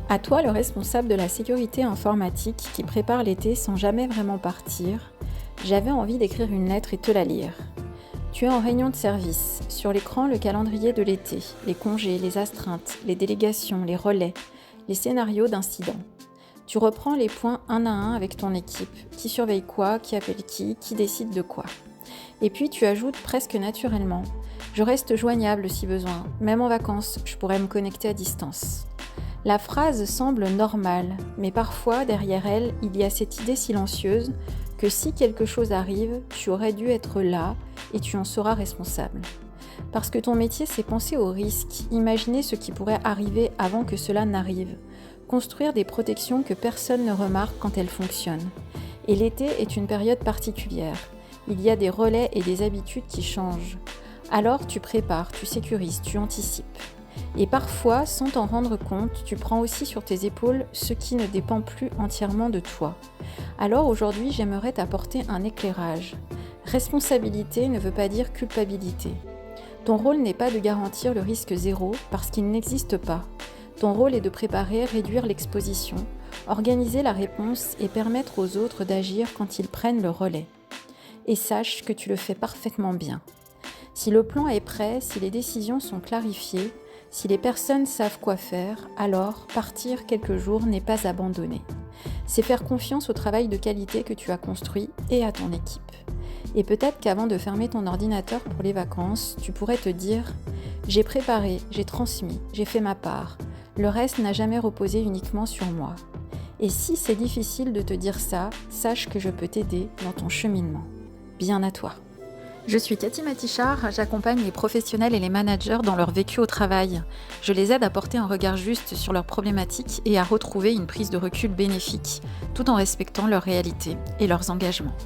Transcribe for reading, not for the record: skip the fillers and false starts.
À toi, le responsable de la sécurité informatique qui prépare l'été sans jamais vraiment partir, j'avais envie d'écrire une lettre et te la lire. Tu es en réunion de service. Sur l'écran, le calendrier de l'été, les congés, les astreintes, les délégations, les relais, les scénarios d'incidents. Tu reprends les points un à un avec ton équipe. Qui surveille quoi, qui appelle qui décide de quoi. Et puis tu ajoutes presque naturellement « Je reste joignable si besoin, même en vacances, je pourrais me connecter à distance ». La phrase semble normale, mais parfois, derrière elle, il y a cette idée silencieuse que si quelque chose arrive, tu aurais dû être là et tu en seras responsable. Parce que ton métier, c'est penser au risque, imaginer ce qui pourrait arriver avant que cela n'arrive, construire des protections que personne ne remarque quand elles fonctionnent. Et l'été est une période particulière. Il y a des relais et des habitudes qui changent. Alors tu prépares, tu sécurises, tu anticipes. Et parfois, sans t'en rendre compte, tu prends aussi sur tes épaules ce qui ne dépend plus entièrement de toi. Alors aujourd'hui, j'aimerais t'apporter un éclairage. Responsabilité ne veut pas dire culpabilité. Ton rôle n'est pas de garantir le risque zéro parce qu'il n'existe pas. Ton rôle est de préparer, réduire l'exposition, organiser la réponse et permettre aux autres d'agir quand ils prennent le relais. Et sache que tu le fais parfaitement bien. Si le plan est prêt, si les décisions sont clarifiées, si les personnes savent quoi faire, alors partir quelques jours n'est pas abandonner. C'est faire confiance au travail de qualité que tu as construit et à ton équipe. Et peut-être qu'avant de fermer ton ordinateur pour les vacances, tu pourrais te dire « J'ai préparé, j'ai transmis, j'ai fait ma part. Le reste n'a jamais reposé uniquement sur moi. » Et si c'est difficile de te dire ça, sache que je peux t'aider dans ton cheminement. Bien à toi. Je suis Cathy Matichard, j'accompagne les professionnels et les managers dans leur vécu au travail. Je les aide à porter un regard juste sur leurs problématiques et à retrouver une prise de recul bénéfique, tout en respectant leur réalité et leurs engagements.